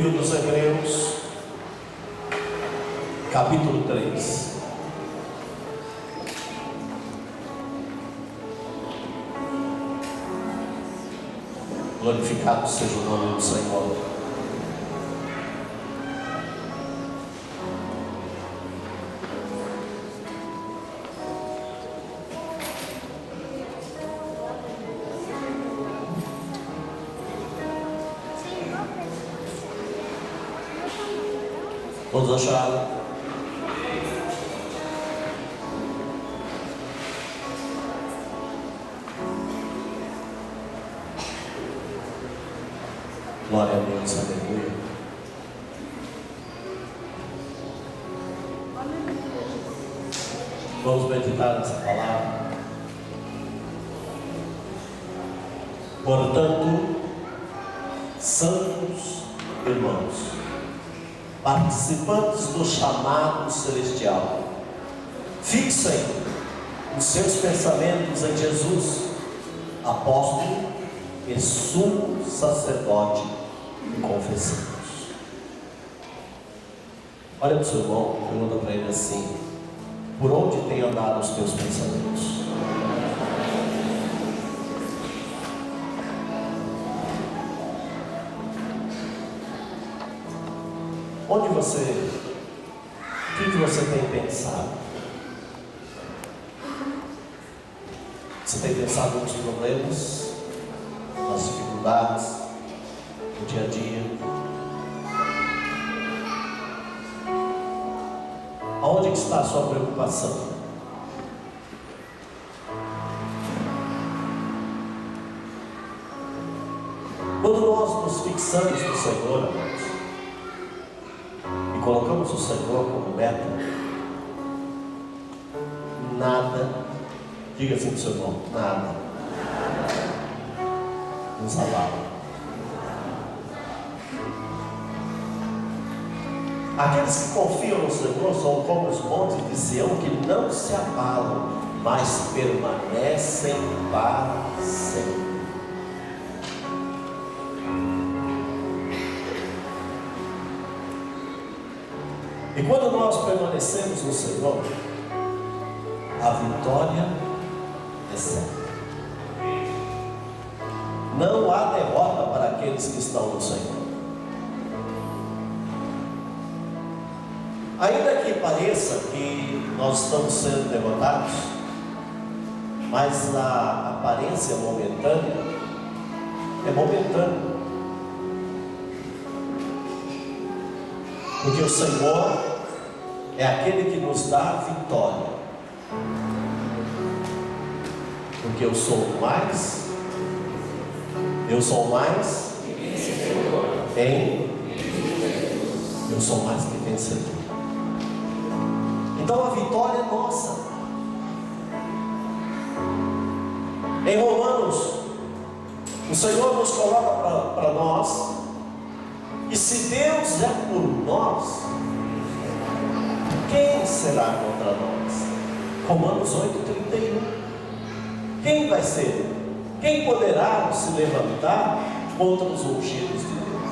livro dos Hebreus, capítulo 3. Glorificado seja o nome do Senhor. Todos acharam? Glória a Deus, aleluia. Vamos meditar nessa palavra. Portanto, santos irmãos, participantes do chamado celestial, fixem os seus pensamentos em Jesus, apóstolo e sumo sacerdote, e confessamos. Olha para o seu irmão e pergunta para ele assim: por onde tem andado os teus pensamentos? Onde você, o que você tem pensado? Você tem pensado nos problemas, nas dificuldades, no dia a dia? Aonde que está a sua preocupação? Quando nós nos fixamos no Senhor, amados, colocamos o Senhor como meta, nada, diga assim para o seu irmão, nada nos abala. Aqueles que confiam no Senhor são como os montes de Sião, que não se abalam, mas permanecem para sempre. E quando nós permanecemos no Senhor, a vitória é certa. Não há derrota para aqueles que estão no Senhor. Ainda que pareça que nós estamos sendo derrotados, mas a aparência momentânea é momentânea. Porque o Senhor é aquele que nos dá a vitória. Porque eu sou mais em, eu sou mais que vencedor. Então a vitória é nossa. Em Romanos, o Senhor nos coloca para nós. E se Deus é por nós, quem será contra nós? Romanos 8,31. Quem vai ser? Quem poderá se levantar contra os ungidos de Deus?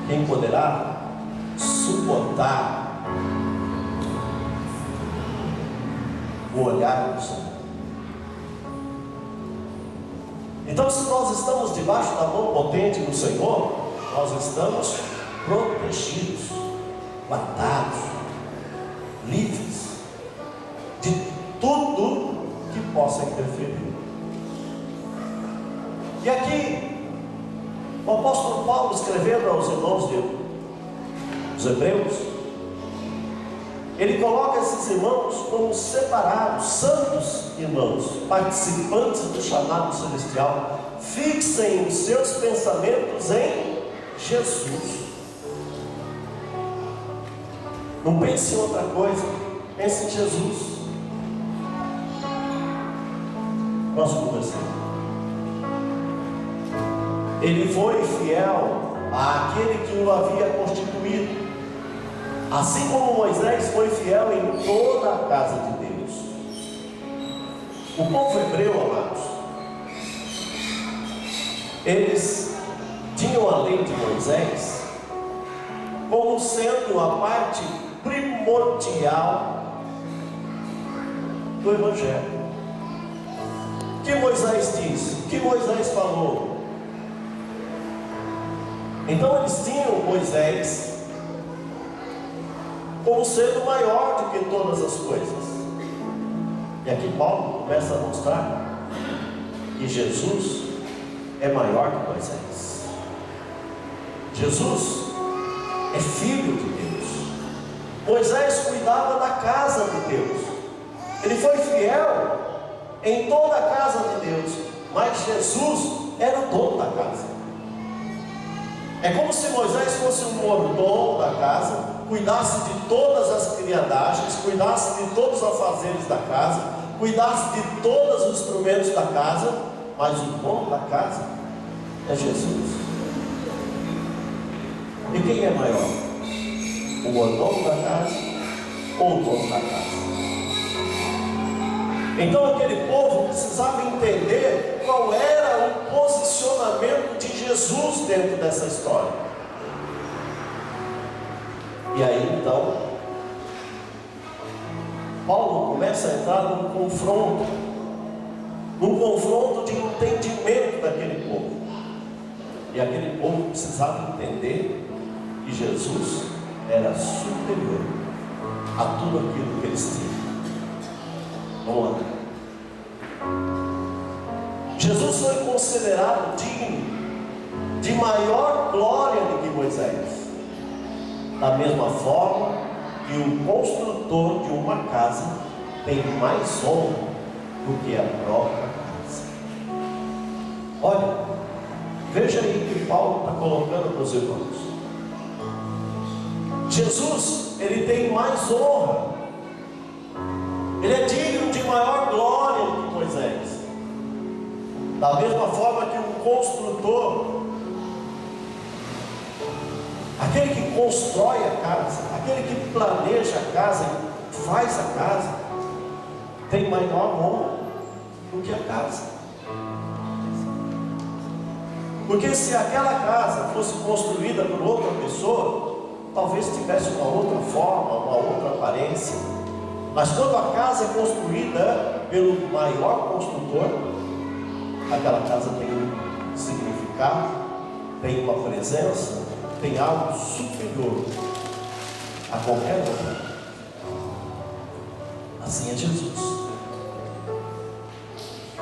Quem poderá suportar o olhar do Senhor? Então, se nós estamos debaixo da mão potente do Senhor, nós estamos protegidos, guardados, livres de tudo que possa interferir. E aqui, o apóstolo Paulo, escrevendo aos irmãos dos Hebreus, ele coloca esses irmãos como separados, santos irmãos, participantes do chamado celestial. Fixem os seus pensamentos em Jesus. Não pense em outra coisa, pense em Jesus. Próximo versículo. Ele foi fiel àquele que o havia constituído, assim como Moisés foi fiel em toda a casa de Deus. O povo hebreu, amados, eles tinham a lei de Moisés como sendo a parte primordial do Evangelho. O que Moisés disse? O que Moisés falou? Então eles tinham Moisés como sendo maior do que todas as coisas. E aqui Paulo começa a mostrar que Jesus é maior que Moisés. Jesus é filho de Deus. Moisés cuidava da casa de Deus. Ele foi fiel em toda a casa de Deus, mas Jesus era o dono da casa. É como se Moisés fosse um mordomo da casa, cuidasse de todas as criadagens, cuidasse de todos os afazeres da casa, cuidasse de todos os instrumentos da casa, mas o dono da casa é Jesus. E quem é maior? O mordomo da casa ou o dono da casa? Então aquele povo precisava entender qual era o posicionamento de Jesus dentro dessa história. E aí então Paulo começa a entrar num confronto de entendimento daquele povo. E aquele povo precisava entender que Jesus era superior a tudo aquilo que eles tinham. Vamos lá. Jesus foi considerado digno de maior glória do que Moisés. Da mesma forma que o construtor de uma casa tem mais honra do que a própria casa. Olha, veja aí que Paulo está colocando para os irmãos. Jesus, ele tem mais honra. Ele é digno de maior glória do que Moisés. Da mesma forma que um construtor, aquele que constrói a casa, aquele que planeja a casa, faz a casa, tem maior honra do que a casa. Porque se aquela casa fosse construída por outra pessoa, talvez tivesse uma outra forma, uma outra aparência. Mas quando a casa é construída pelo maior construtor, aquela casa tem um significado, tem uma presença, tem algo superior a qualquer outra. Assim é Jesus.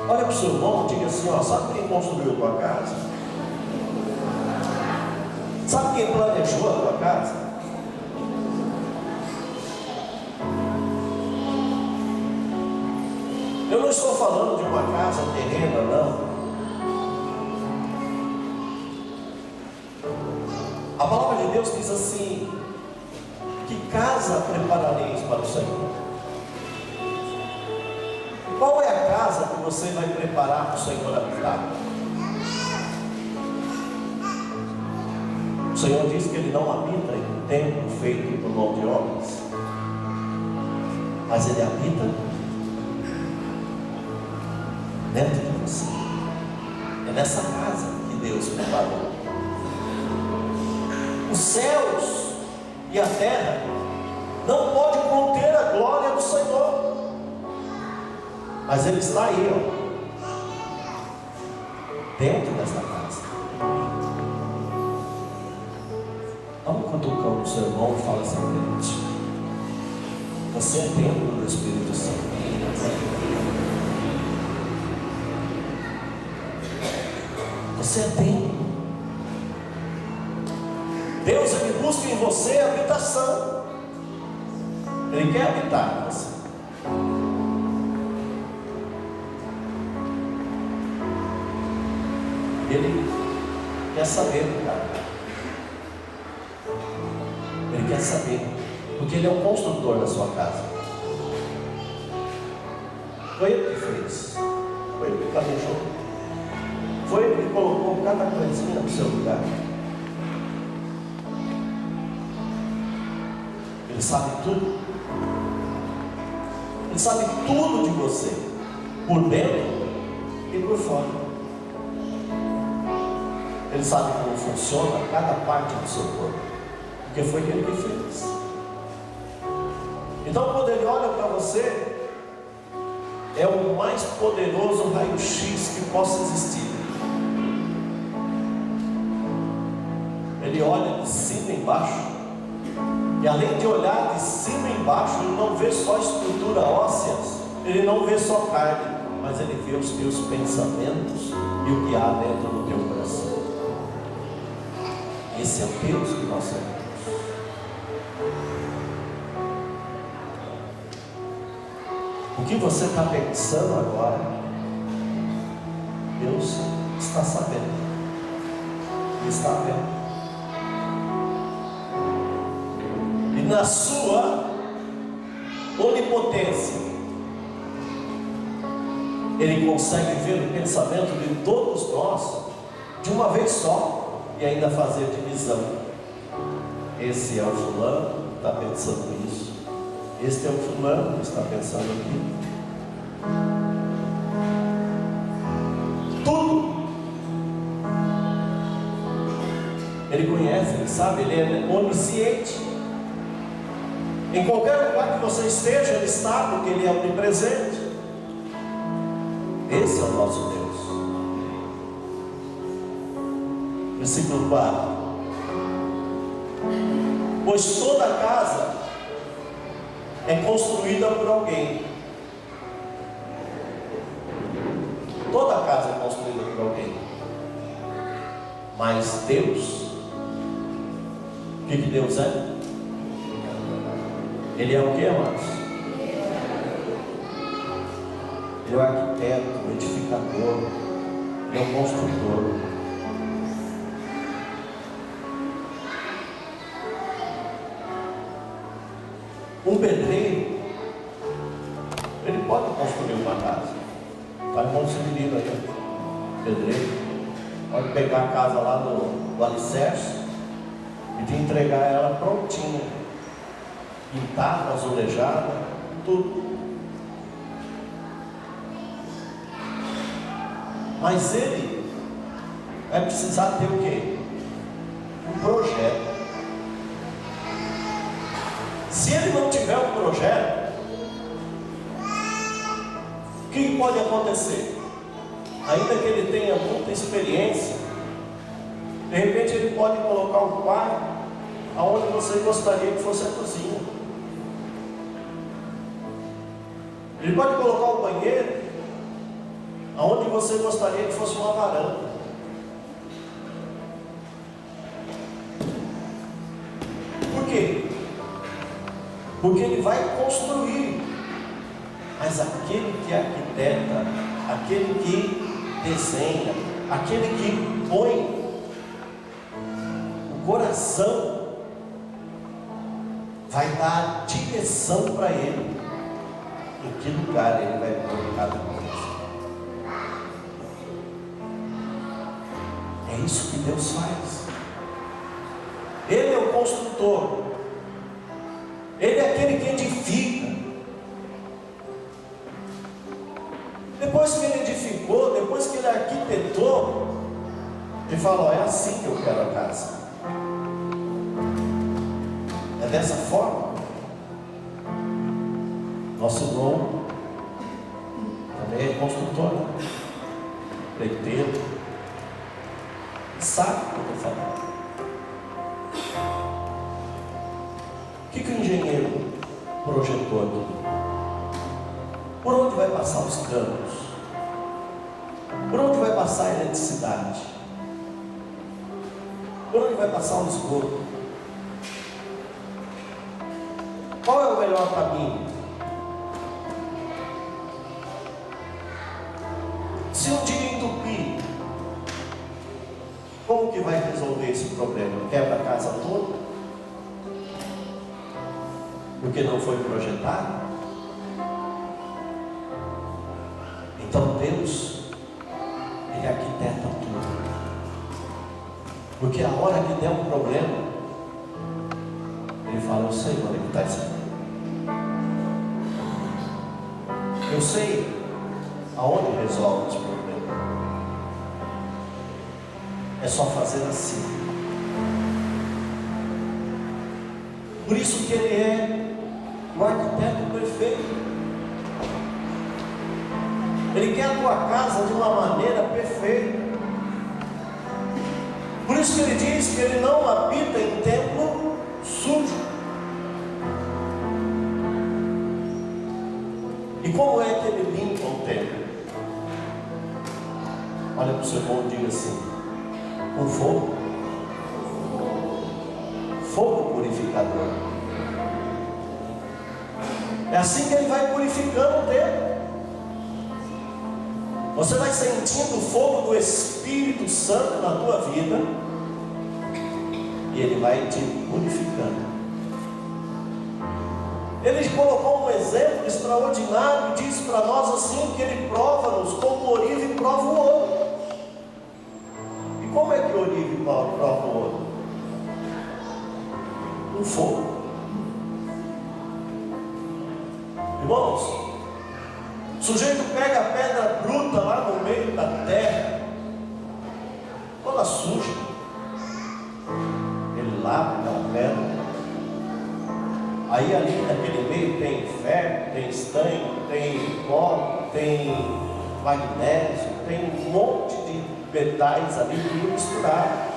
Olha para o seu irmão e diga assim: ó, sabe quem construiu a tua casa? Sabe quem planejou a tua casa? Eu não estou falando de uma casa terrena, não. A palavra de Deus diz assim: que casa preparareis para o Senhor? Qual é a casa que você vai preparar para o Senhor habitar? O Senhor diz que Ele não habita em um templo feito por mão de homens, mas Ele habita dentro de você. É nessa casa que Deus preparou. Os céus e a terra não podem conter a glória do Senhor, mas Ele está aí, ó, dentro dessa casa. Dá um cutucão no seu irmão e fala assim: crente, você é templo do Espírito Santo. Você é templo. Deus, Ele busca em você habitação. Ele quer habitar em você. Ele quer saber, cara. Ele quer saber, porque Ele é o construtor da sua casa. Foi Ele que fez, foi Ele que planejou, foi Ele que colocou cada coisinha no seu lugar. Ele sabe tudo. Ele sabe tudo de você, por dentro e por fora. Ele sabe como funciona cada parte do seu corpo, porque foi Ele que fez. Então, quando Ele olha para você, é o mais poderoso raio-x que possa existir. Ele olha de cima e embaixo, e além de olhar de cima e embaixo, Ele não vê só estrutura óssea, Ele não vê só carne, mas Ele vê os teus pensamentos e o que há dentro do teu coração. Esse é o Deus que nós servimos. O que você está pensando agora, Deus está sabendo, Ele está vendo. E na sua onipotência, Ele consegue ver o pensamento de todos nós de uma vez só e ainda fazer divisão. Esse é o fulano que está pensando isso, este é o fulano que está pensando aquilo. Tudo Ele conhece, Ele sabe, Ele é onisciente. Em qualquer lugar que você esteja, Ele está, porque Ele é onipresente. Esse é o nosso Deus. Versículo 4: pois toda casa é construída por alguém. Toda casa é construída por alguém. Mas Deus, o que Deus é? Ele é o que, amados? Ele é o arquiteto, o edificador, Ele é o construtor. Um pedreiro, ele pode construir uma casa. Está com esse menino aí, pedreiro. Pode pegar a casa lá do alicerce e te entregar ela prontinha, pintada, azulejada, tudo. Mas ele vai precisar ter o quê? Um projeto. Se ele não tiver um projeto, o que pode acontecer? Ainda que ele tenha muita experiência, de repente ele pode colocar um quarto aonde você gostaria que fosse a cozinha. Ele pode colocar o banheiro aonde você gostaria que fosse uma varanda. Por quê? Porque ele vai construir. Mas aquele que arquiteta, aquele que desenha, aquele que põe o coração, vai dar direção para ele, em que lugar ele vai pôr cada coisa. É isso que Deus faz. Ele é o construtor, Ele é aquele que edifica. Depois que ele edificou, depois que ele arquitetou, ele fala: ó, é assim que eu quero a casa. É dessa forma. Nosso irmão também é construtor, preteiro, sabe o que eu estou falando. O que o engenheiro projetou aqui? Por onde vai passar os canos? Por onde vai passar a eletricidade? Por onde vai passar o esgoto? Qual é o melhor caminho? Se um dia entupir, como que vai resolver esse problema? Quebra a casa toda? Porque não foi projetado? Então Deus, Ele arquiteta tudo. Porque a hora que der um problema, Ele fala: eu sei onde é que está esse problema. Eu sei aonde resolve esse problema. É só fazer assim. Por isso que Ele é o arquiteto perfeito. Ele quer a tua casa de uma maneira perfeita. Por isso que Ele diz que Ele não habita em templo sujo. E como é que Ele limpa o templo? Olha para o seu irmão e diga assim: com fogo. Fogo purificador. É assim que Ele vai purificando o templo. Você vai sentindo o fogo do Espírito Santo na tua vida, e Ele vai te purificando. Ele colocou um exemplo extraordinário e diz para nós assim, que Ele prova-nos como o orive prova o ouro. E como é que o orive prova o ouro? Um fogo. Irmãos, o sujeito pega a pedra bruta lá no meio da terra, toda suja, ele lava aquela pedra, aí ali naquele meio tem ferro, tem estanho, tem cobre, tem magnésio, tem um monte de metais ali tudo misturado.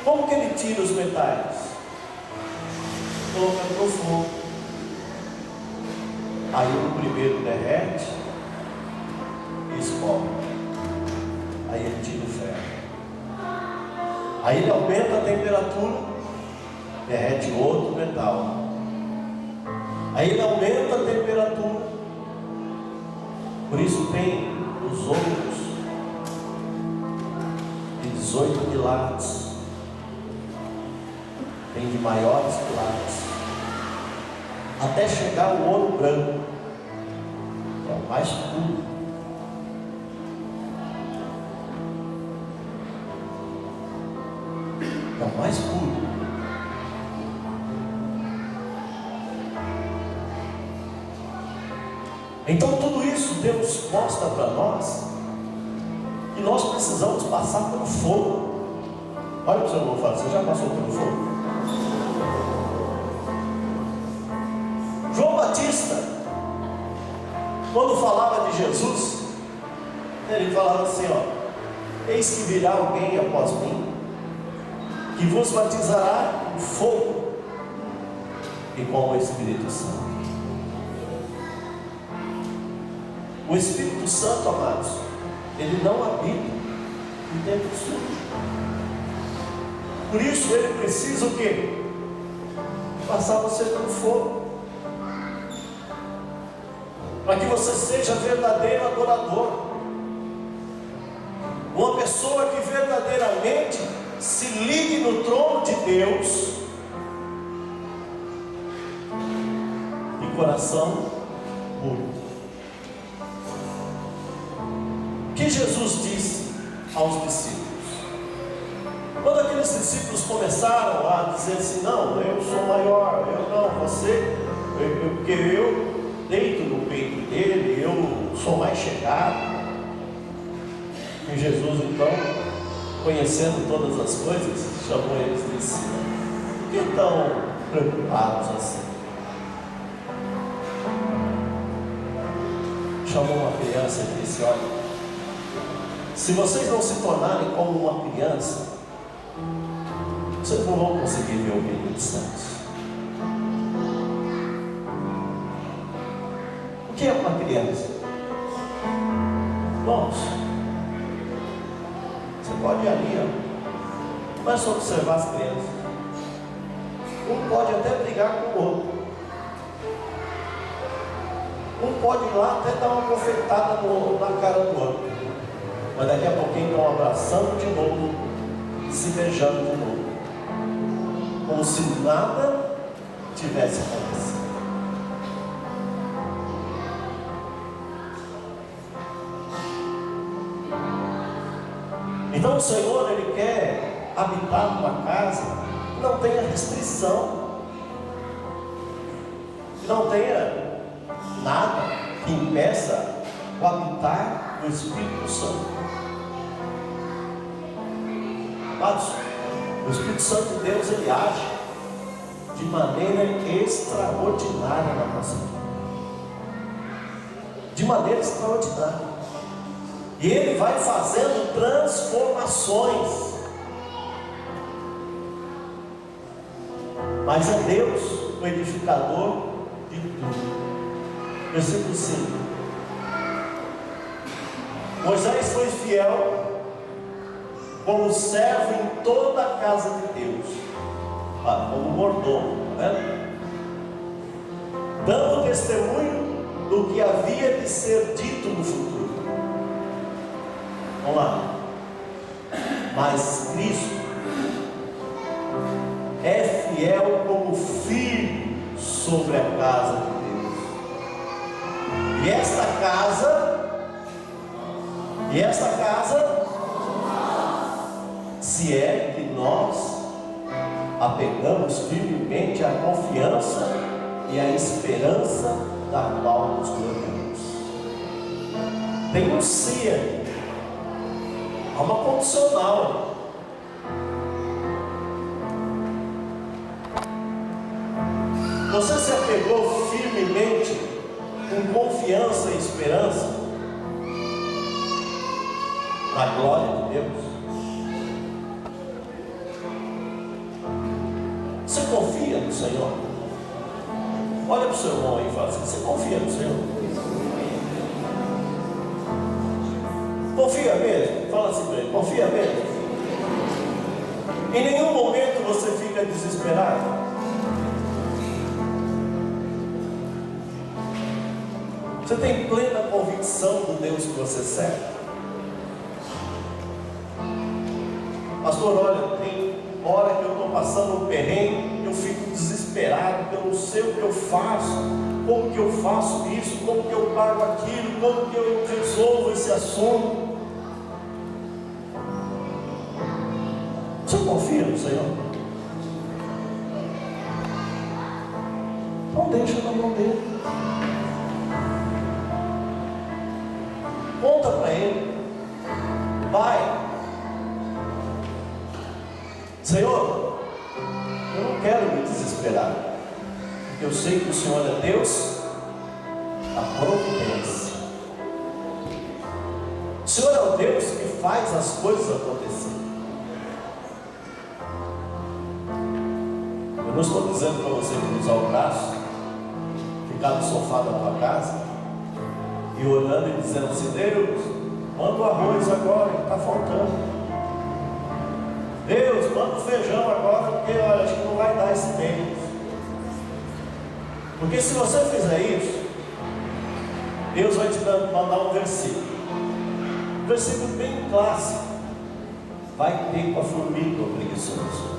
Como que ele tira os metais? Colocando no fogo. Aí o primeiro derrete e escorre. Aí ele tira o ferro. Aí ele aumenta a temperatura, derrete outro metal. Aí ele aumenta a temperatura. Por isso tem os ouros de 18 quilates. Tem de maiores quilates, até chegar o ouro branco, que é o mais puro. É o mais puro. Então tudo isso Deus mostra para nós, que nós precisamos passar pelo fogo. Olha o que o seu irmão fala: você já passou pelo fogo? João Batista, quando falava de Jesus, ele falava assim: ó, eis que virá alguém após mim, que vos batizará com fogo e com o Espírito Santo. O Espírito Santo, amados, ele não habita em templo sujo. Por isso ele precisa o quê? Passar você pelo fogo, para que você seja verdadeiro adorador, uma pessoa que verdadeiramente se ligue no trono de Deus, de coração puro. O que Jesus disse aos discípulos? Quando aqueles discípulos começaram a dizer assim: não, eu sou maior, eu não, você, porque eu deito no peito dele, eu sou mais chegado. E Jesus então, conhecendo todas as coisas, chamou eles e disse: por que estão preocupados assim? Chamou uma criança e disse: olha, se vocês não se tornarem como uma criança, vocês não vão conseguir ver o reino dos céus. O que é uma criança? Irmãos, você pode ir ali, ó, mas só observar as crianças. Um pode até brigar com o outro. Um pode ir lá até dar uma bofetada na cara do outro. Mas daqui a pouquinho estão abraçando de novo, se beijando de novo, como se nada tivesse acontecido. Então o Senhor, Ele quer habitar numa casa que não tenha restrição, que não tenha nada que impeça o habitar do Espírito Santo. Amados, o Espírito Santo de Deus, ele age de maneira extraordinária na nossa vida. De maneira extraordinária. E ele vai fazendo transformações. Mas é Deus o edificador de tudo. Versículo 5. Moisés foi fiel como servo em toda a casa de Deus, como mordomo, né? Dando testemunho do que havia de ser dito no futuro. Vamos lá. Mas Cristo é fiel como filho sobre a casa de Deus. E esta casa, se é que nós apegamos firmemente à confiança e à esperança da qual nos gloriamos. Tem um se aí. Há uma condicional. Você se apegou firmemente, com confiança e esperança, na glória de Deus? Você confia no Senhor? Olha para o seu irmão aí e fala assim: você confia no Senhor? Confia mesmo? Fala assim para ele: confia mesmo? Em nenhum momento você fica desesperado? Você tem plena convicção do Deus que você serve? Pastor, olha, tem hora que eu estou passando um perrengue, eu fico desesperado, eu não sei o que eu faço, como que eu faço isso, como que eu pago aquilo, como que eu resolvo esse assunto. Você confia no Senhor? Não deixa na mão dele. Conta para ele: Pai, Senhor, eu não quero me desesperar, porque eu sei que o Senhor é Deus da providência. O Senhor é o Deus que faz as coisas acontecer. Eu não estou dizendo para você cruzar o braço, ficar no sofá da tua casa e orando e dizendo assim: Deus, manda o arroz agora que está faltando. Deus, manda o feijão agora, porque olha, acho que não vai dar esse mês. Porque se você fizer isso, Deus vai te mandar um versículo. Um versículo bem clássico. Vai ter com a formiga, o preguiçoso.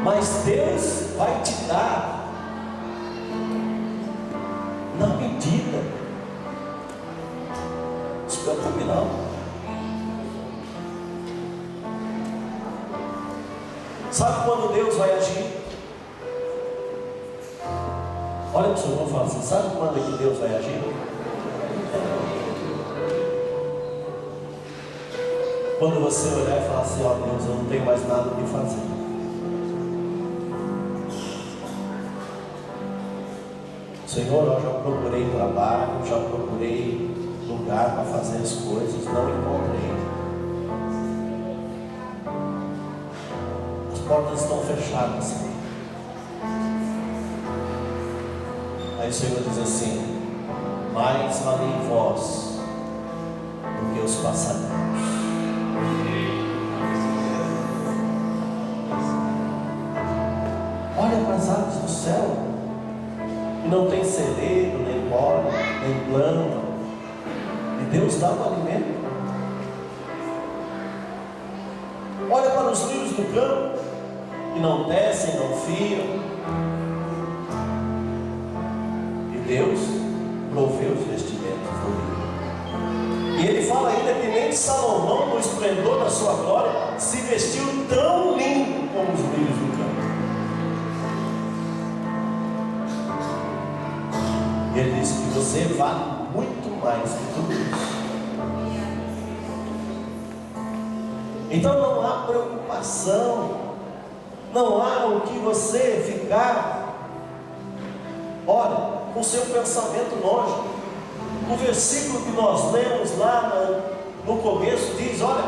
Mas Deus vai te dar na medida. Não se preocupe não. Sabe quando Deus vai agir? Olha para o seu irmão e fala assim: sabe quando é que Deus vai agir? Quando você olhar e falar assim: ó Deus, eu não tenho mais nada o que fazer. Senhor, eu já procurei trabalho, já procurei lugar para fazer as coisas, não encontrei. As portas estão fechadas. Aí o Senhor diz assim: mais vale em vós do que os passarinhos. Olha para as aves do céu. E não tem celeiro, nem bola, nem planta. E Deus dá o alimento. Olha para os rios do campo, que não descem, não fiam. E Deus provê os vestimentos do rio. E ele fala ainda que nem Salomão, no esplendor da sua glória, se vestiu tão lindo como os rios do campo. E ele disse que Você vale muito mais que tudo isso. Então não há preocupação, não há o que você ficar, olha, com o seu pensamento longe. O versículo que nós lemos lá no começo diz, olha,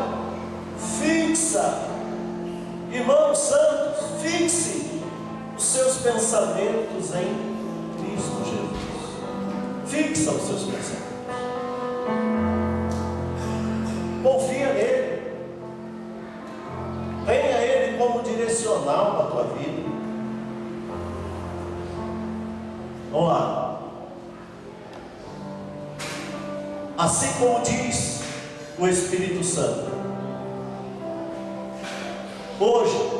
fixa, irmãos santos, fixe os seus pensamentos em Cristo Jesus. Fixa os seus pensamentos. Confia nele. Tenha ele como direcional para a tua vida. Vamos lá. Assim como diz o Espírito Santo, hoje,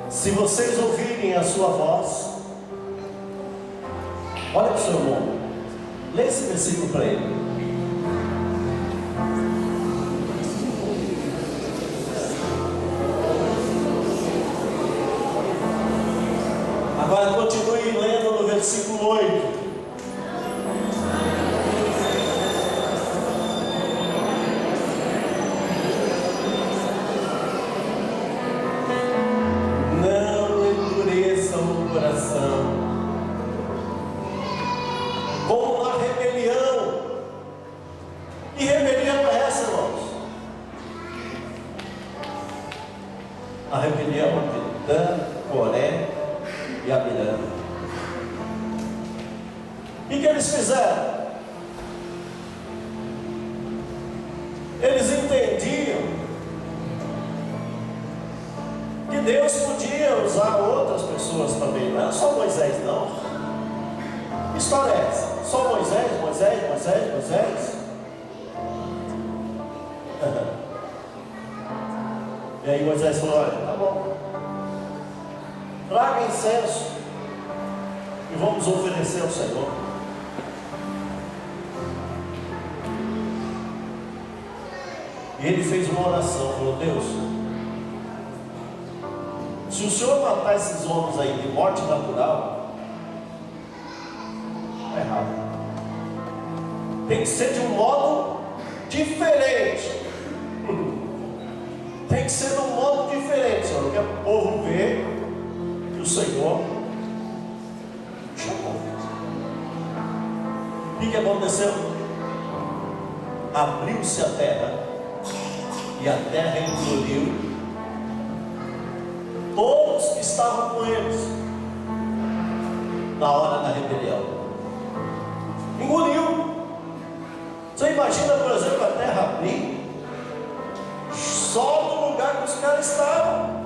se vocês ouvirem a sua voz, olha para o seu irmão, lê esse versículo para ele. Agora continue lendo no versículo 8. Não endureçam o coração, como na rebelião. Que rebelião é essa, irmãos? A rebelião de Dan, Coré e Abirã. O que eles fizeram? Eles entendiam que Deus podia usar outras pessoas também, não era só Moisés, não. Que história é essa? Só Moisés? E aí Moisés falou, olha, tá bom, traga incenso e vamos oferecer ao Senhor. E ele fez uma oração, falou, Deus, se o Senhor matar esses homens aí de morte natural, está errado. Tem que ser de um modo diferente. Tem que ser de um modo diferente, Senhor, porque o povo vê que o Senhor chamou. O que aconteceu? Abriu-se a terra, e a terra engoliu todos que estavam com eles na hora da rebelião. Engoliu. Você imagina, por exemplo, a terra abrir só no lugar que os caras estavam.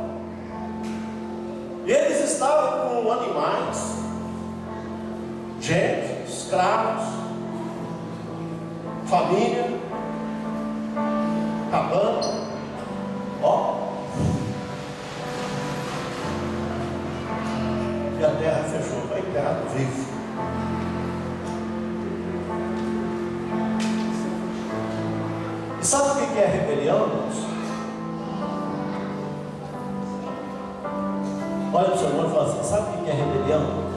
Eles estavam com animais, gente, escravos, família, acabando, ó, e a terra fechou, vai terra vivo. E sabe o que é rebelião, irmãos? Olha para o seu irmão e fala assim, sabe o que é rebelião?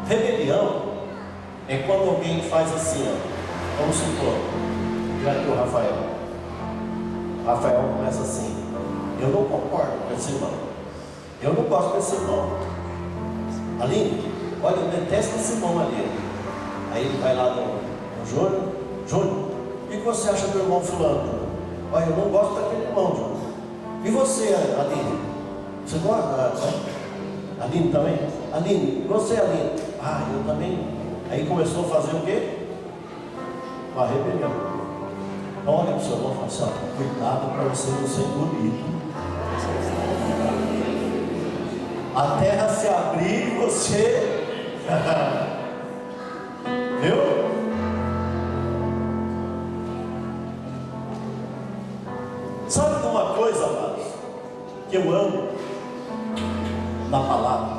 Rebelião é quando alguém faz assim, ó, vamos supor, já que o Rafael começa assim, eu não concordo com esse irmão, eu não gosto desse irmão, Aline, olha, eu detesto esse irmão ali. Aí ele vai lá no Júnior, o que você acha do irmão fulano? Olha, eu não gosto daquele irmão, Júnior. E você, Aline? Você gosta? Aline também? Aline, e você, Aline? Ah, eu também. Aí começou a fazer o quê? Uma rebelião. Então olha para o seu irmão e fala assim, ó, cuidado para você não ser engolido. A terra se abrir e você... Viu? Sabe de uma coisa, amados, que eu amo na palavra?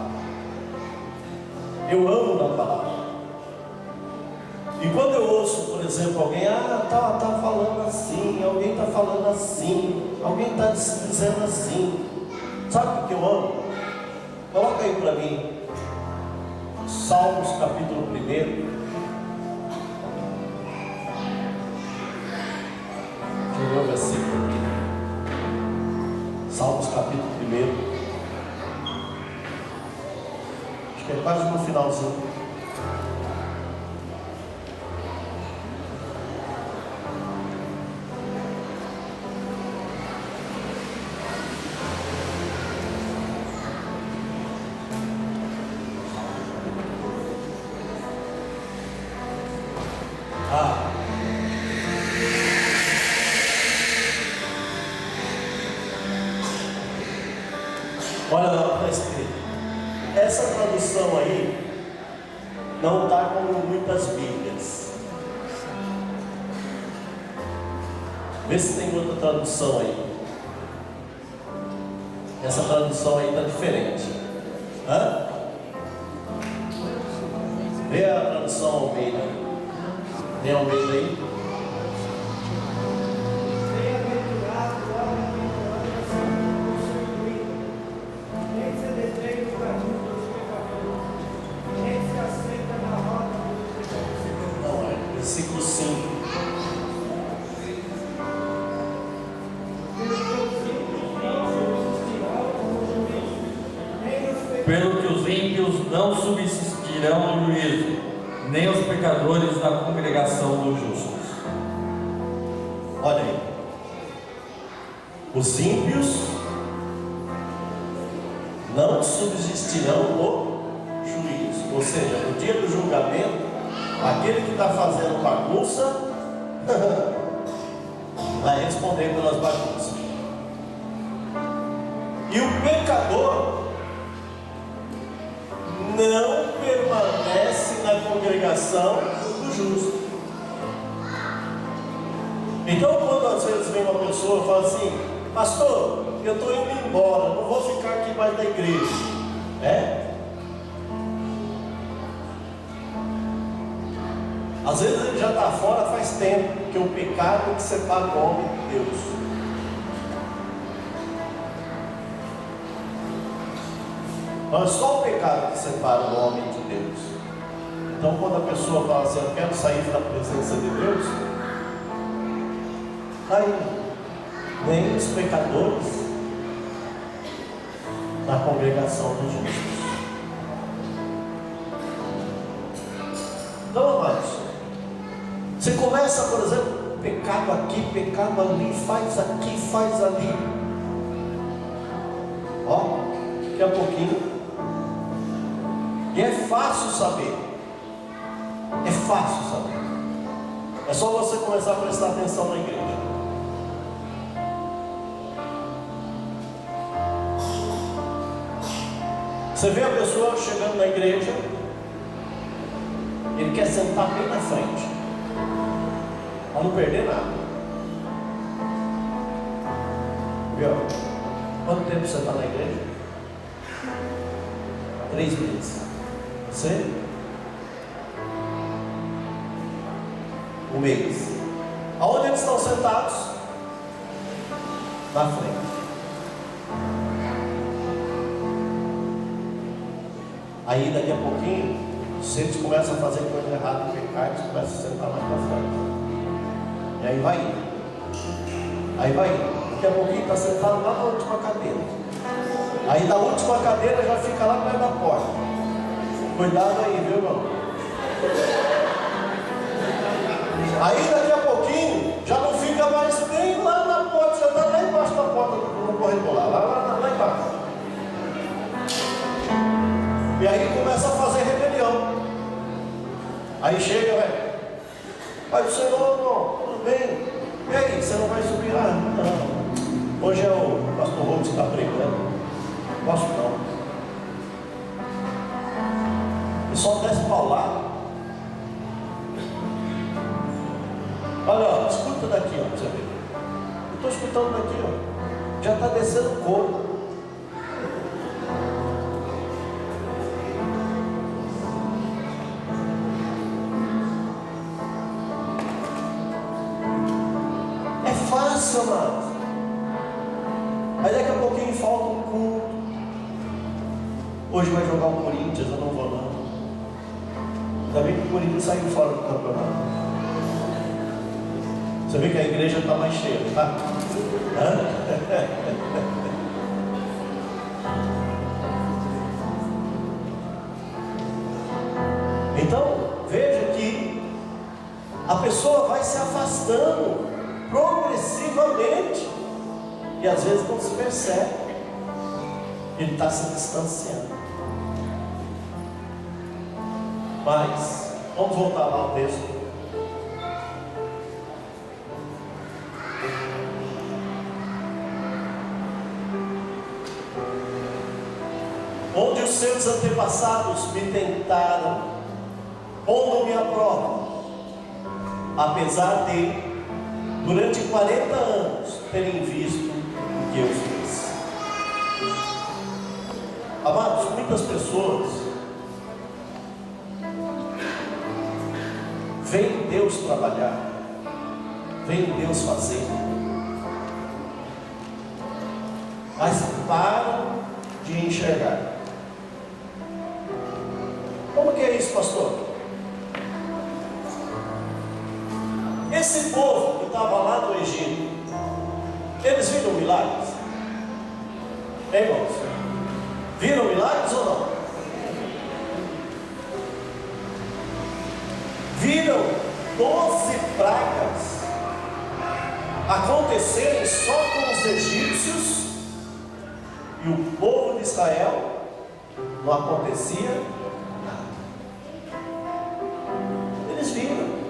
Eu amo na palavra. E quando eu ouço, por exemplo, alguém, tá falando assim, alguém está falando assim, alguém está dizendo assim, sabe o que eu amo? Coloca aí para mim, Salmos capítulo 1. Deixa eu ver o versículo aqui. Salmos capítulo 1. Acho que é quase no finalzinho. Olha lá o que está escrito. Essa tradução aí não está como muitas Bíblias. Vê se tem outra tradução aí. Essa tradução aí está diferente. Hã? Vê a tradução Almeida. Tem Almeida aí? Versículo 5. Pelo que os ímpios não subsistirão no juízo, nem os pecadores na congregação dos justos. Olha aí. Os ímpios não subsistirão no juízo. Ou seja, no dia do julgamento, aquele que está fazendo bagunça vai responder pelas bagunças. E o pecador não permanece na congregação do justo. Então, quando às vezes vem uma pessoa e fala assim: pastor, eu estou indo embora, não vou ficar aqui mais na igreja, né? Às vezes ele já está fora faz tempo, porque o pecado que separa o homem de Deus. Não é só o pecado que separa o homem de Deus. Então, quando a pessoa fala assim: eu quero sair da presença de Deus, aí nem os pecadores na congregação dos justos. Então, amados, você começa, por exemplo, pecado aqui, pecado ali, faz aqui, faz ali. Ó, daqui a pouquinho. E é fácil saber. É fácil saber. É só você começar a prestar atenção na igreja. Você vê a pessoa chegando na igreja, ele quer sentar bem na frente, para não perder nada. Viu? Quanto tempo você está na igreja? 3 meses. Você? 1 mês. Aonde eles estão sentados? Na frente. Aí daqui a pouquinho, se eles começam a fazer coisa errada, pecar, eles começam a sentar mais para frente. E aí vai indo. Aí vai indo. Daqui a pouquinho está sentado lá na última cadeira. Aí da última cadeira já fica lá perto da porta. Cuidado aí, viu, irmão? Aí daqui a pouquinho já não fica mais nem lá na porta, já está lá embaixo da porta no corredor, lá embaixo. E aí começa a fazer rebelião. Aí chega, velho. Pai do Senhor, irmão, tudo bem? E aí, você não vai subir lá? Não. Hoje é o pastor Rubens que está pregando. Posso não. E só desce paulado. Olha, ó, escuta daqui, ó, pra você ver. Eu estou escutando daqui, ó. Já está descendo o couro. É fácil, amado. Aí daqui a pouquinho falta um culto. Hoje vai jogar o Corinthians, eu não vou não. Ainda bem que o Corinthians saiu fora do campeonato. Você vê que a igreja está mais cheia, tá? Então, veja que a pessoa vai se afastando progressivamente e às vezes não se percebe. Ele está se distanciando. Mas, vamos voltar lá ao texto. Onde os seus antepassados me tentaram, pondo-me à prova, apesar de, durante 40 anos, terem visto o que eu fiz. Amados, muitas pessoas veem Deus trabalhar, veem Deus fazer, mas param de enxergar. Como que é isso, pastor? Esse povo que estava lá no Egito, eles viram milagres? Hein, irmãos? Viram milagres ou não? Viram 12 pragas acontecerem só com os egípcios, e o povo de Israel não acontecia nada. Eles viram.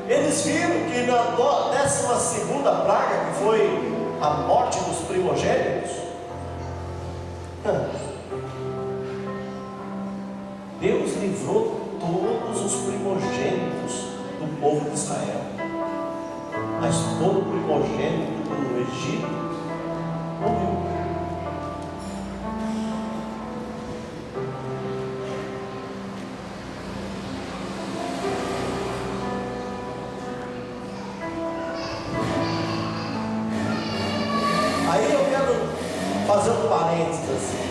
Eles viram que na 12ª praga, que foi a morte dos primogênitos, Deus livrou todos os primogênitos do povo de Israel. Mas todo primogênito do Egito morreu. Aí eu quero fazer um parênteses assim.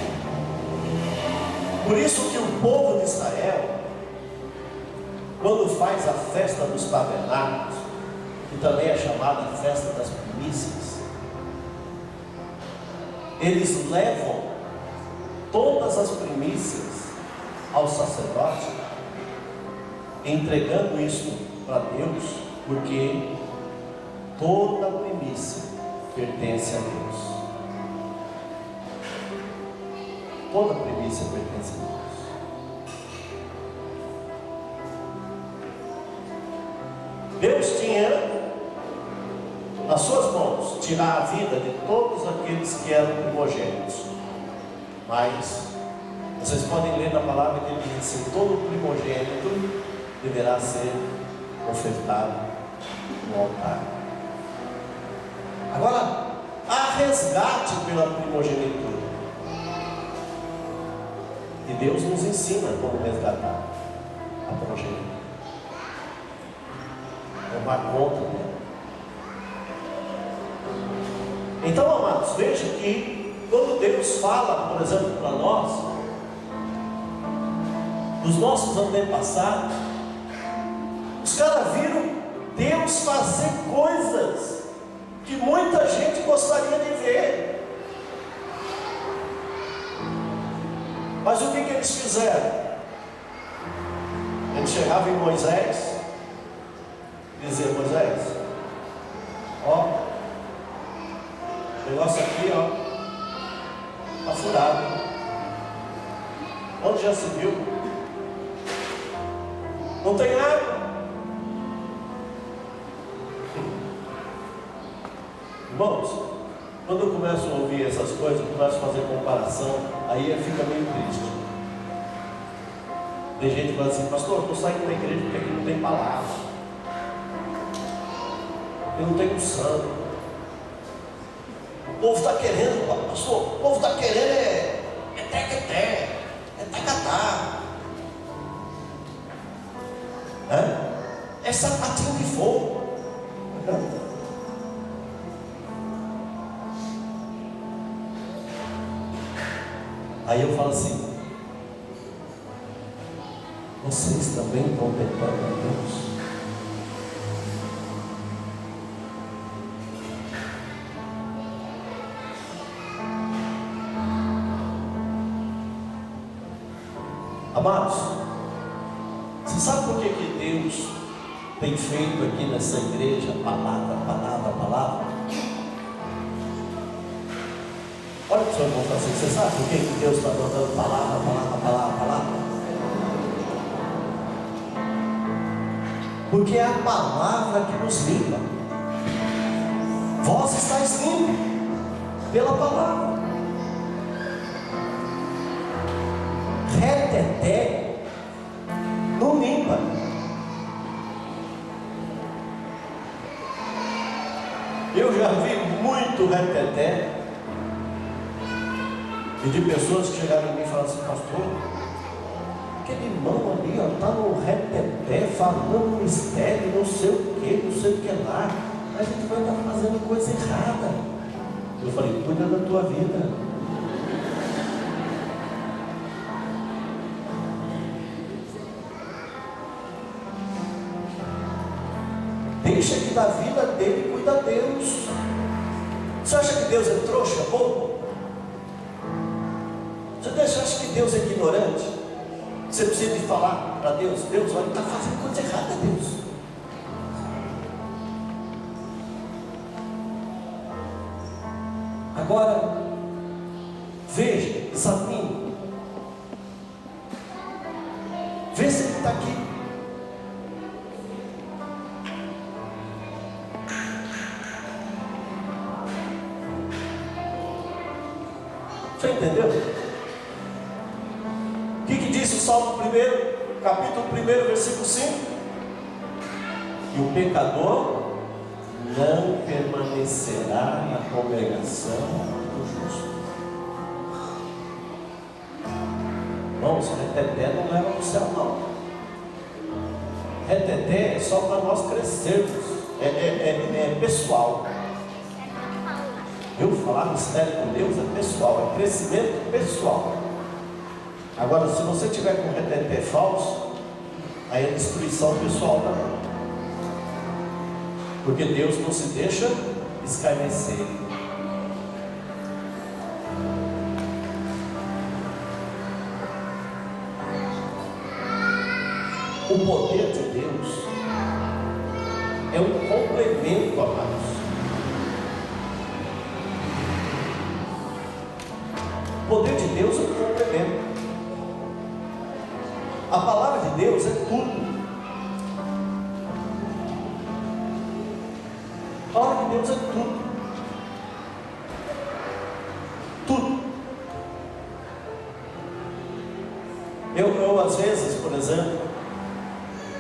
Por isso que o povo de Israel, quando faz a festa dos tabernáculos, que também é chamada festa das primícias, eles levam todas as primícias ao sacerdote, entregando isso para Deus, porque toda primícia pertence a Deus. Toda primícia pertence a Deus. Deus tinha nas suas mãos tirar a vida de todos aqueles que eram primogênitos. Mas vocês podem ler na palavra que ele diz assim: todo primogênito deverá ser ofertado no altar. Agora, há resgate pela primogenitura. E Deus nos ensina como resgatar a primogenitura. Tomar conta dela. Então, amados, veja que quando Deus fala, por exemplo, para nós, dos nossos antepassados, os caras viram Deus fazer coisas que muita gente gostaria de ver. Mas o que eles fizeram? Eles chegavam em Moisés e diziam: Moisés, ó, o negócio aqui, ó, está furado. Onde já se viu? Não tem água. Irmãos, quando eu começo a ouvir essas coisas, eu começo a fazer comparação, aí fica meio triste. Tem gente que fala assim: pastor, eu estou saindo da igreja porque aqui não tem palavra, eu não tenho santo. O povo está querendo, pastor, o povo está querendo é tequeté, é tacatá, é sapatinho de fogo. Aí eu falo assim: vocês também estão tentando a Deus? Amados, você sabe por que Deus tem feito aqui nessa igreja palavra, palavra, palavra? Olha para o seu irmão e fala assim: você sabe por que Deus está dando palavra, palavra, palavra, palavra? Porque é a palavra que nos limpa. Vós estáis limpos pela palavra. Reteté não limpa. Eu já vi muito reteté, e de pessoas que chegaram em mim e falaram assim: pastor, aquele irmão ali está no reteté, falando mistério, não sei o que lá, a gente vai estar fazendo coisa errada. Eu falei: cuida da tua vida. Deixa que da vida dele cuida Deus. Você acha que Deus é trouxa, bobo? Você acha que Deus é ignorante? Você precisa de falar para Deus: Deus, olha, está fazendo coisa errada, Deus. Agora, veja, examine. Vê se ele está aqui. Você entendeu? O que diz o Salmo 1, capítulo 1, versículo 5? E o pecador não permanecerá na congregação do justo. Irmãos, reteté não leva para o céu, não. Reteté é só para nós crescermos. É pessoal. Eu falar mistério com Deus é pessoal, é crescimento pessoal. Agora, se você tiver com reteté falso, aí é destruição pessoal também. Porque Deus não se deixa escarnecer. O poder de Deus é um complemento, amados. O poder de Deus é um complemento. A palavra de Deus é tudo. A palavra de Deus é tudo. Tudo. Eu às vezes, por exemplo,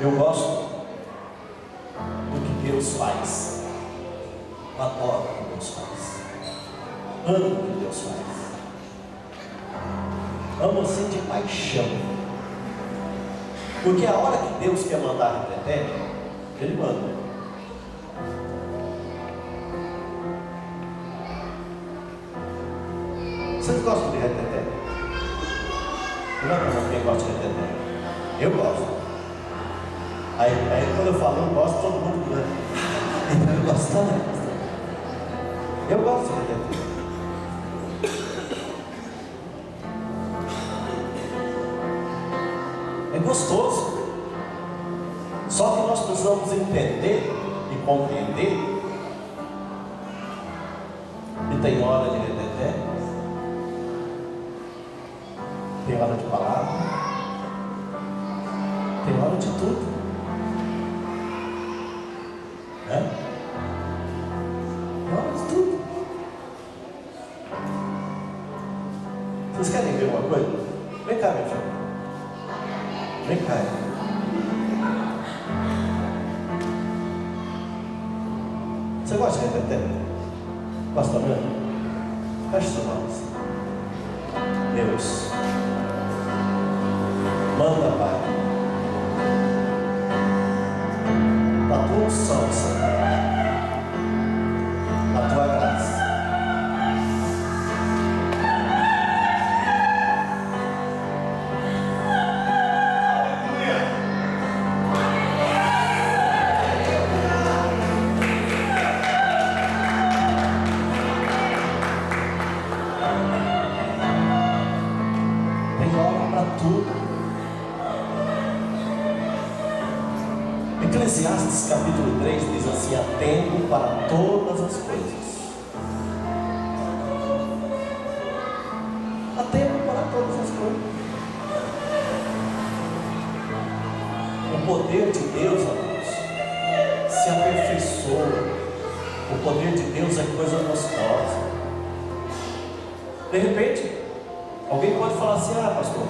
eu gosto do que Deus faz. Eu adoro o que Deus faz. Amo o que Deus faz. Amo assim de paixão. Porque a hora que Deus quer mandar reteté, Ele manda. Vocês gostam de reteté? Não, quem gosta de reteté? Eu gosto. Aí quando eu falo eu gosto, todo mundo gosta. Então eu gosto também. Eu gosto de reteté. É gostoso. Só que nós precisamos entender e compreender que tem hora de reteté, tem hora de palavra, tem hora de tudo. Né? Tem hora de tudo. Vocês querem ver uma coisa? Vem cá, meu filho. Vem cá. Você gosta de reteté? Gosta mesmo? Feche seus olhos. Deus, manda, Pai, a tua unção, Senhor, a tua graça. Eclesiastes capítulo 3 diz assim: há tempo para todas as coisas. Há tempo para todas as coisas. O poder de Deus, amados, se aperfeiçoa. O poder de Deus é coisa gostosa. De repente, alguém pode falar assim: ah, pastor,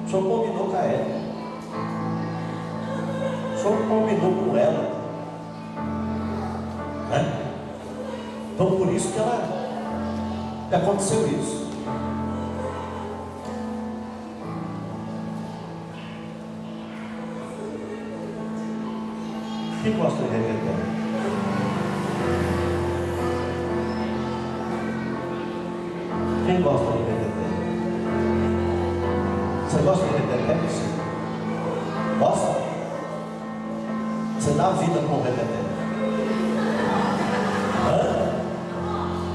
o senhor combinou com ela, o senhor combinou com ela, né? Então por isso que aconteceu isso. Quem gosta de reverter? Quem gosta de reverter? Você gosta de reverter? Gosta? Você dá a vida com o reverter?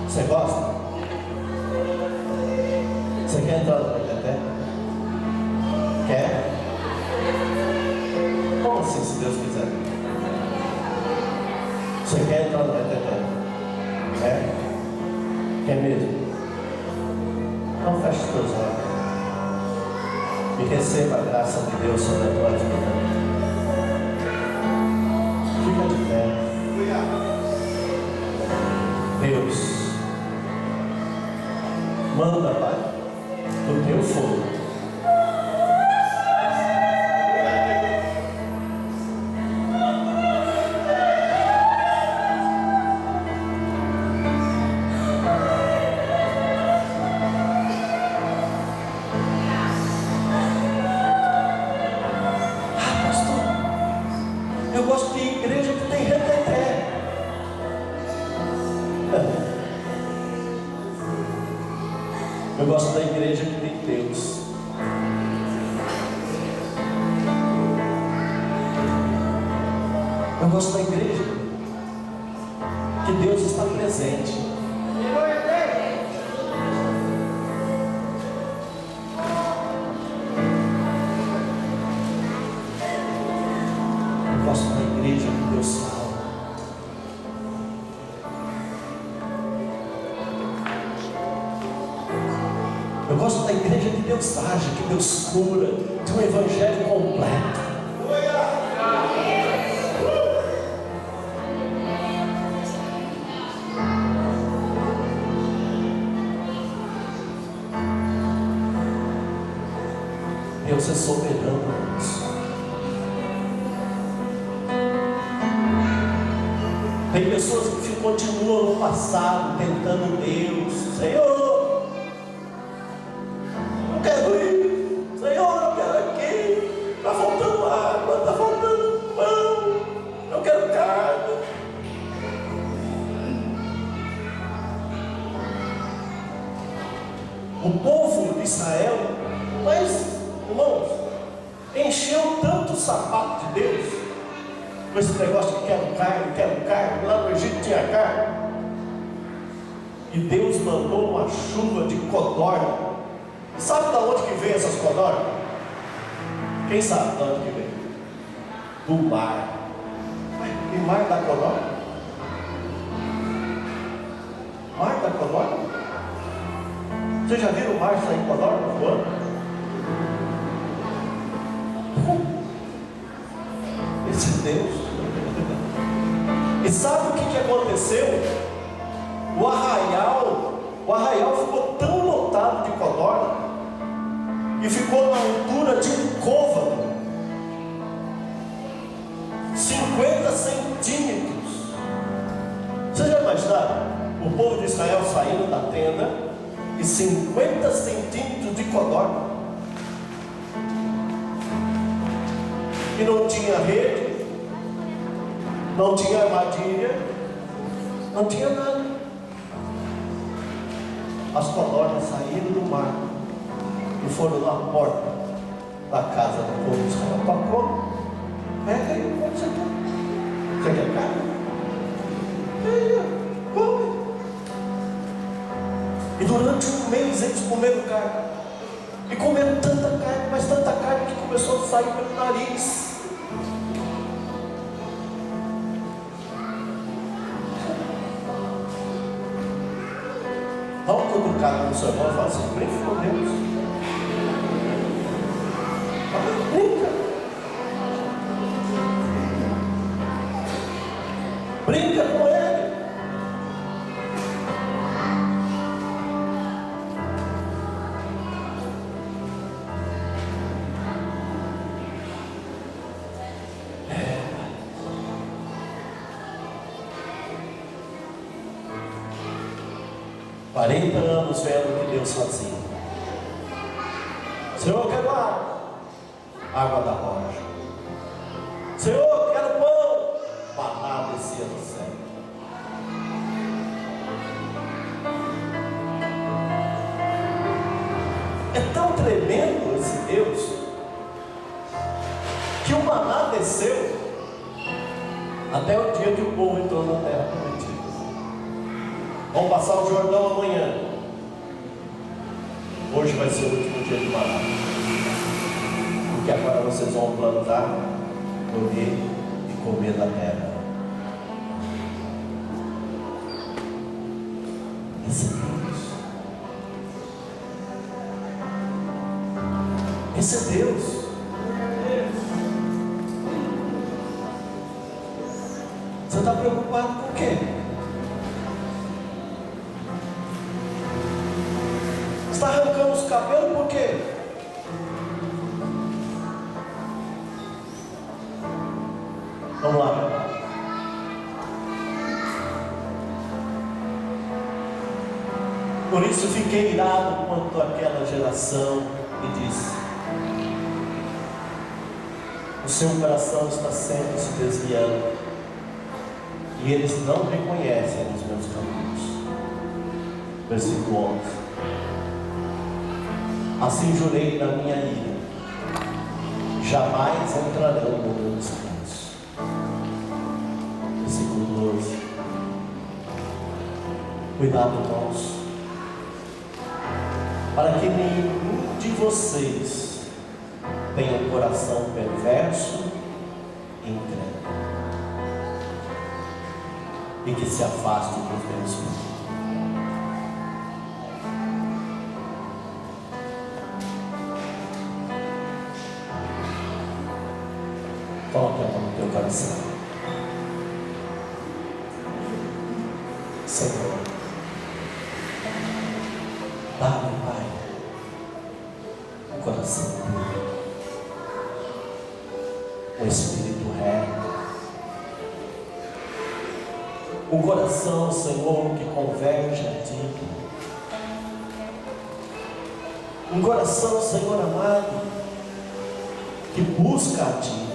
Você gosta? Você quer entrar no reverter? Quer? Como assim, se Deus quiser? Você quer entrar no reverter? Quer? Quer mesmo? Então feche os teus olhos e receba a graça de Deus sobre a tua vida. Fica de pé. Deus, manda, Pai, do teu fogo. Eu gosto de igreja que tem reteté. Eu gosto da igreja que tem Deus. Eu gosto da igreja que Deus está presente. Eu gosto da igreja que Deus fala. Eu gosto da igreja que Deus age, que Deus cura, de um evangelho completo. Deus é soberano, irmãos. Tem pessoas que continuam no passado, tentando Deus. Senhor, eu quero ir. Senhor, eu quero aqui. Está faltando água, está faltando pão. Eu quero carne. O povo de Israel, mas, irmãos, encheu tanto o sapato de Deus com esse negócio de quero carne. Lá no Egito tinha carne. E Deus mandou uma chuva de codorna. Sabe de onde que veio essas codornas? Quem sabe de onde que veio? Do mar. E mar da codorna? Mar da codorna? Vocês já viram o mar sair codorna voando? Esse é Deus. E sabe o que aconteceu? O arraial ficou tão lotado de codorna e ficou na altura de um côvado, 50 centímetros. Vocês já imaginaram? O povo de Israel saindo da tenda e 50 centímetros de codorna. E não tinha rede, não tinha armadilha, não tinha nada. As codornas saíram do mar e foram na porta da casa do povo de Israel. Tocou? Pega aí, o que você quer? Você quer carne? Pega, come. E durante um mês eles comeram carne. E comeram tanta carne, mas tanta carne que começou a sair pelo nariz. cutucada no seu irmão e fala assim: brinca com Deus. Brinca. Brinca com Ele. É. 40 anos vendo o que Deus fazia. Senhor, eu quero água. Água da rocha. Senhor, eu quero pão. Maná descia do céu. É tão tremendo esse Deus que o maná desceu até o dia que o povo entrou na terra prometida. Vamos passar o Jordão amanhã. Hoje vai ser o último dia de maná, porque agora vocês vão plantar, colher e comer da terra. Esse é Deus. Esse é Deus. Você está preocupado com o quê? Você está arrancando os cabelos por quê? Vamos lá. Por isso fiquei irado quanto àquela geração e disse: o seu coração está sempre se desviando, e eles não reconhecem os meus caminhos. Versículo 11. Assim jurei na minha ira, jamais entrarão no meu descanso. Versículo 12. Cuidado, irmãos, para que nenhum de vocês tenha um coração perverso e incrédulo, e que se afaste dos meus filhos. Coloque a mão no teu coração. Senhor, dá-me, Pai, um coração puro, um espírito reto, um coração, Senhor, que converge a Ti, um coração, Senhor amado, que busca a Ti,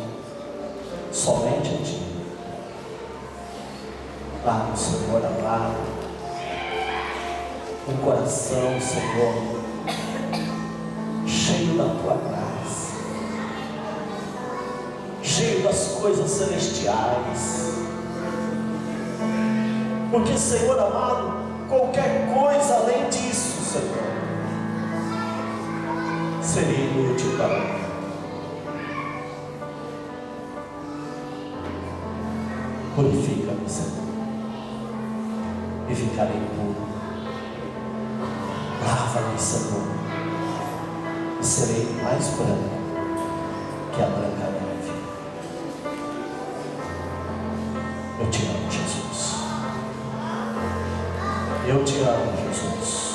somente a Ti. Dá-me, Senhor amado, um coração, Senhor, cheio da Tua graça, cheio das coisas celestiais. Porque, Senhor amado, qualquer coisa além disso, Senhor, seria inútil para mim. Purifica-me, Senhor, e ficarei puro. Lava-me, Senhor, e serei mais branco que a branca neve. Eu te amo, Jesus. Eu te amo, Jesus.